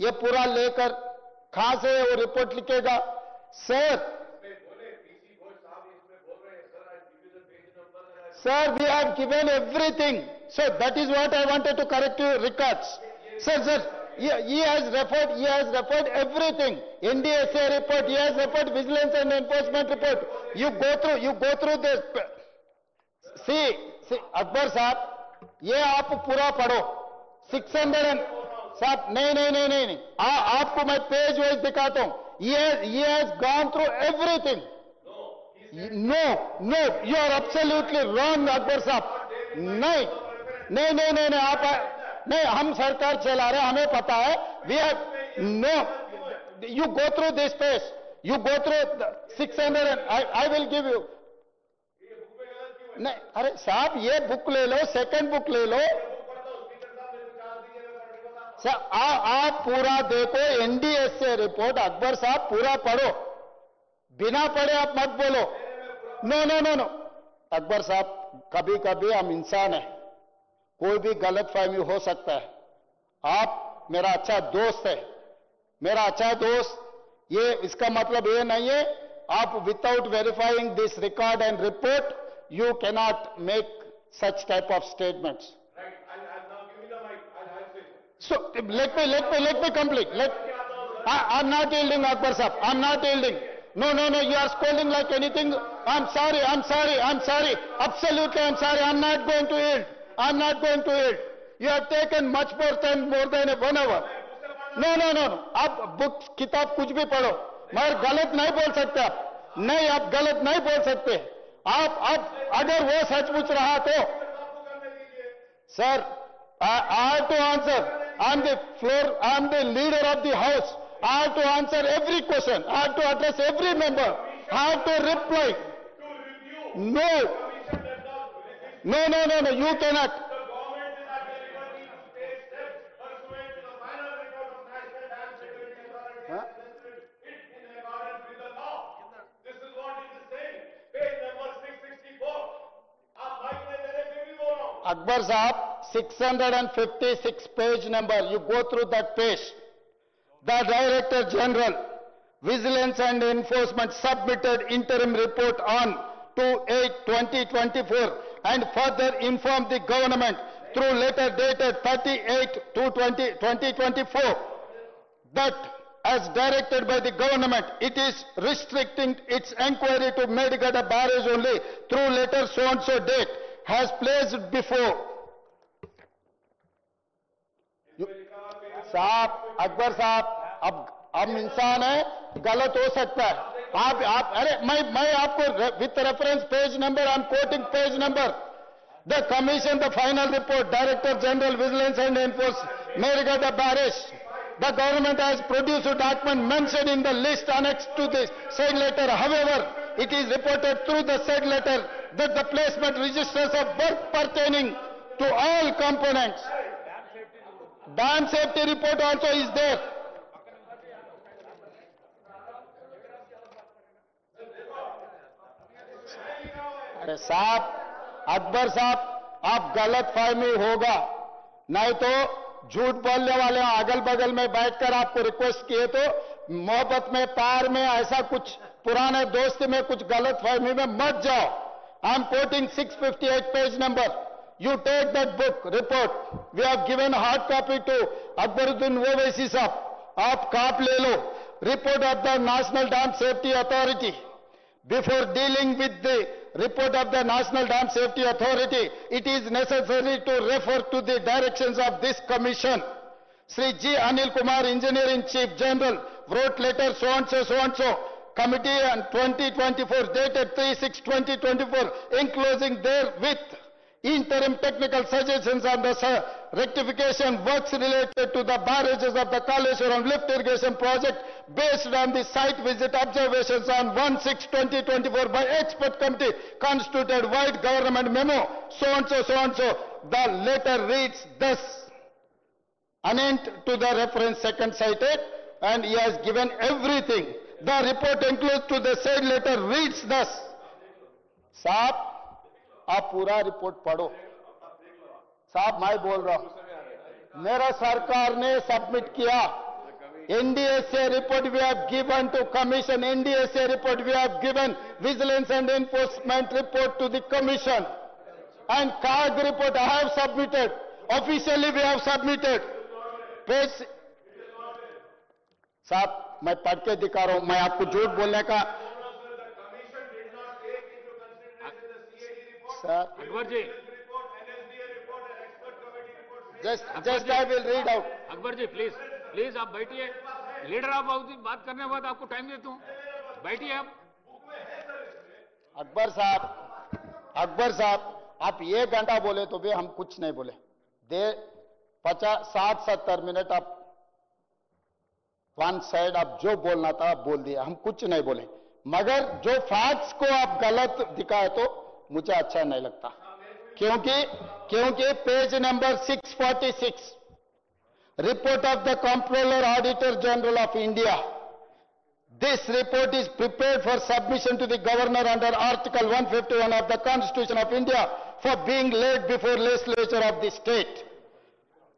ये पूरा लेकर कहां से वो रिपोर्ट लिखेगा? Sir, sir, we have given everything. So that is what I wanted to correct your records. Sir, he has referred everything. NDSA report, he has referred vigilance and enforcement report. You go through this. See, Akbar साहब, ये आप पूरा पढ़ो. 600 साहब, नहीं. आपको मैं page wise दिखाता हूं. He has gone through everything. No, you are absolutely wrong, Akbar साहब. नहीं, आप नहीं, हम सरकार चला रहे, हमें पता है. We have no. You go through this page. You go through 600 and I will give you. नहीं, अरे साहब, ये बुक ले लो, सेकंड बुक ले लो. सर, आप पूरा देखो एनडीएसए रिपोर्ट. अकबर साहब पूरा पढ़ो, बिना पढ़े आप मत बोलो. नो. अकबर साहब, कभी कभी हम इंसान हैं, कोई भी गलतफहमी हो सकता है. आप मेरा अच्छा दोस्त है, मेरा अच्छा दोस्त. ये इसका मतलब ये नहीं है आप without verifying this record and report you cannot make such type of statements. So let me complete. I'm not yielding, Akbar sahab. I'm not yielding. No. You are scolding like anything. I'm sorry. Absolutely, I'm sorry. I'm not going to yield. You have taken much more than 1 hour. No. आप book किताब कुछ भी पढ़ो, मगर गलत नहीं बोल सकते आप. नहीं, आप गलत नहीं बोल सकते. आप अगर वो सचमुच रहा तो sir, I have to answer. I'm the floor. I'm the leader of the house. I have to answer every question. I have to address every member. I have to reply. No. You cannot. Huh? This is what it is saying. Page number 664. Akbar Sahab, 656 page number. You go through that page. The Director General, Vigilance and Enforcement submitted interim report on 2/8/2024 and further informed the government through letter dated 38/2/2024 that as directed by the government, it is restricting its inquiry to Medgada barrage only through letter so-and-so date has placed before. साहब, अकबर साहब, अब हम इंसान है, गलत हो सकता है. आप अरे मैं आपको with reference page number, I am quoting page number. The commission, the final report, director general vigilance and enforcement, Medgada barrage. The government has produced a document mentioned in the list annexed to this said letter. However, it is reported through the said letter that the placement registers of work pertaining to all components. Dam safety report also is there. अरे साहब, अकबर साहब, आप गलत फहमी होगा, नहीं तो झूठ बोलने वाले अगल बगल में बैठकर आपको रिक्वेस्ट किए तो मोहब्बत में, प्यार में, ऐसा कुछ पुराने दोस्ती में कुछ गलत फहमी में मत जाओ. I am quoting 658 page number. You take that book, report. We have given hard copy to Akbaruddin Owaisi sahab. आप काप ले लो. Report of the National Dam Safety Authority. Before dealing with the report of the National Dam Safety Authority, it is necessary to refer to the directions of this commission. Sri G. Anil Kumar, Engineering Chief General, wrote letter so-and-so, committee on 2024, dated 3/6/2024, enclosing therewith interim technical suggestions on the rectification works related to the barrages of the Kaleshwaram lift irrigation project based on the site visit observations on 1/6/2024 by expert committee constituted wide government memo so-and-so. The letter reads thus, anent to the reference second cited, and he has given everything. The report includes to the said letter reads thus. साहब, आप पूरा report पढ़ो. साहब, मैं बोल रहा हूं, मेरा सरकार ने सबमिट किया NDSA report we have given to commission. NDSA report we have given vigilance and enforcement report to the commission. And CAG report I have submitted. Officially we have submitted. पेश साहब मैं पढ़ के दिखा रहा हूं, मैं आपको झूठ बोलने का sir Akbar ji just I will read out. Akbar ji please आप बैठिए. लीडर ऑफ हाउस बात करने के बाद आपको टाइम देता हूं, बैठिए आप. अकबर साहब आप 1 घंटा बोले तो भी हम कुछ नहीं बोले. 60-70 मिनट आप वन साइड आप जो बोलना था आप बोल दिया, हम कुछ नहीं बोले. मगर जो फैक्ट्स को आप गलत दिखाए तो मुझे अच्छा नहीं लगता, क्योंकि page number 646 report of the Comptroller Auditor General of India. This report is prepared for submission to the Governor under Article 151 of the Constitution of India for being laid before legislature of the state.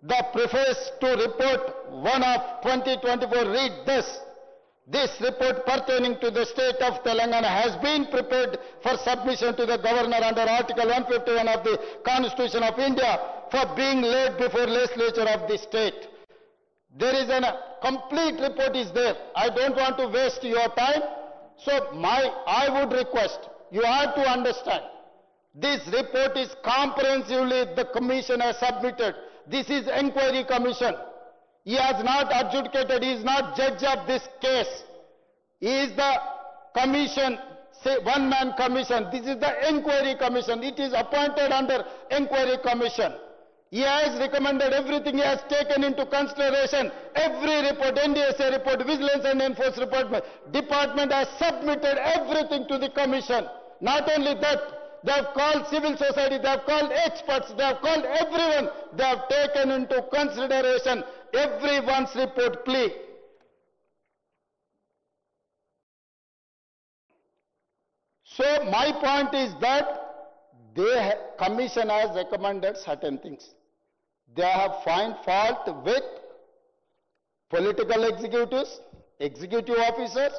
The preface to report 1 of 2024 read thus: this report pertaining to the state of Telangana has been prepared for submission to the Governor under Article 151 of the Constitution of India for being laid before legislature of the state. There is a complete report is there. I don't want to waste your time. So I would request, you have to understand, this report is comprehensively the commission has submitted. This is inquiry commission. He has not adjudicated, he is not judge of this case. He is the commission, say one-man commission. This is the inquiry commission. It is appointed under inquiry commission. He has recommended everything, he has taken into consideration. Every report, NDSA report, vigilance and enforcement report, department has submitted everything to the commission. Not only that, they have called civil society, they have called experts, they have called everyone. They have taken into consideration everyone's report plea. So my point is that the commission has recommended certain things. They have found fault with political executives, executive officers,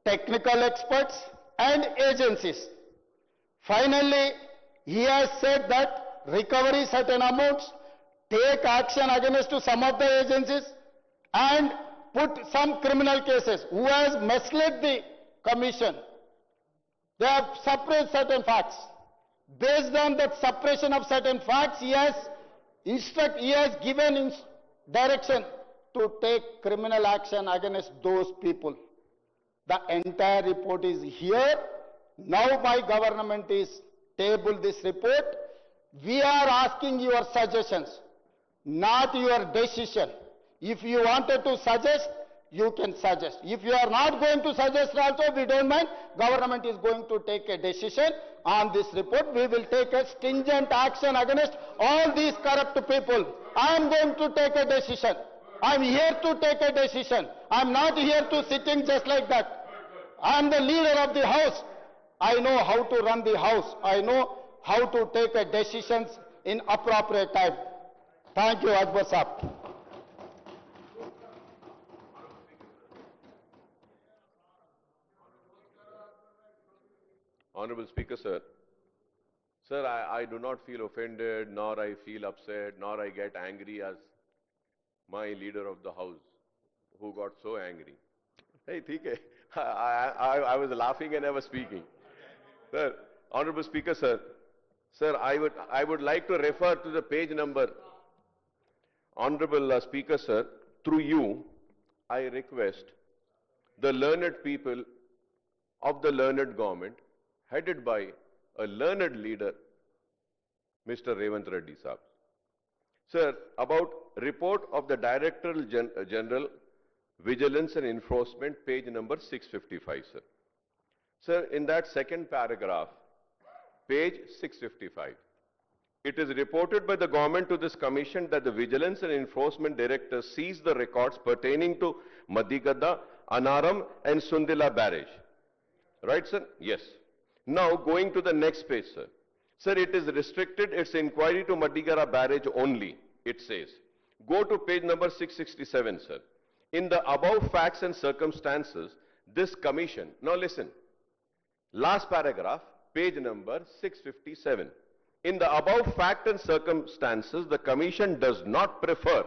technical experts and agencies. Finally, he has said that recovery certain amounts, take action against to some of the agencies and put some criminal cases. Who has misled the commission? They have suppressed certain facts. Based on that suppression of certain facts, he has given direction to take criminal action against those people. The entire report is here. Now my government is tabled this report. We are asking your suggestions, not your decision. If you wanted to suggest, you can suggest. If you are not going to suggest also, we don't mind. Government is going to take a decision on this report. We will take a stringent action against all these corrupt people. I am going to take a decision. I am here to take a decision. I am not here to sitting just like that. I am the leader of the house. I know how to run the house. I know how to take a decisions in appropriate time. Thank you, Akbar Sahab. Honorable Speaker, sir. Sir, I do not feel offended, nor I feel upset, nor I get angry as my leader of the house, who got so angry. Hey, theek hai. I was laughing and I was speaking. Sir, Honorable Speaker, sir. Sir, I would like to refer to the page number. Honorable Speaker, sir, through you, I request the learned people of the learned government, headed by a learned leader, Mr. Revant Reddy Sahab. Sir, about report of the Director General, Vigilance and Enforcement, page number 655, sir. Sir, in that second paragraph, page 655, it is reported by the government to this commission that the Vigilance and Enforcement Director seized the records pertaining to Madigadda, Anaram and Sundila barrage. Right, sir? Yes. Now, going to the next page, sir. Sir, it is restricted its inquiry to Madigara barrage only, it says. Go to page number 667, sir. in the above facts and circumstances, this commission, now listen, last paragraph, page number 657. In the above fact and circumstances, the commission does not prefer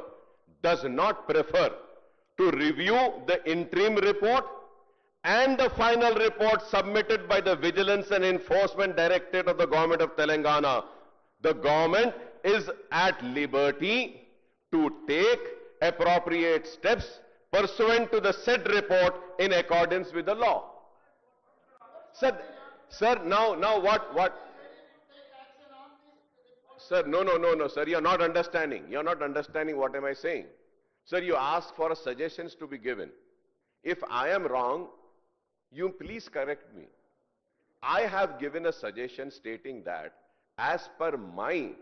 to review the interim report and the final report submitted by the Vigilance and Enforcement Directorate of the Government of Telangana. The government is at liberty to take appropriate steps pursuant to the said report in accordance with the law. Sir, now what? Sir, no, sir, you're not understanding. You're not understanding what am I saying. Sir, you ask for suggestions to be given. If I am wrong, you please correct me. I have given a suggestion stating that as per my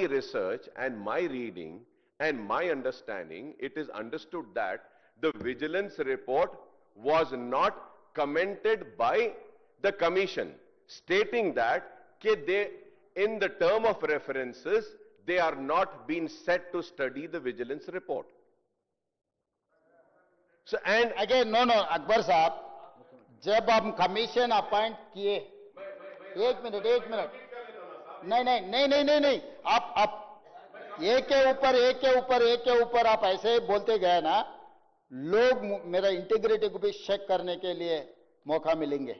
research and my reading and my understanding, it is understood that the vigilance report was not commented by the commission, stating that in the term of references, they are not being set to study the vigilance report. So, and again no Akbar Sahab, जब हम commission appoint किए, एक minute, नहीं, आप एक के ऊपर आप ऐसे बोलते गए ना, लोग मेरा इंटीग्रिटी को भी चेक करने के लिए मौका मिलेंगे.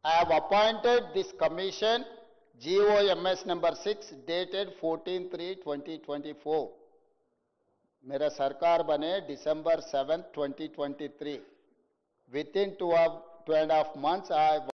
I have appointed this commission, GOMS number 6, dated 14/3/2024. मेरा सरकार बने December 7, 2023. Within 2.5 months, I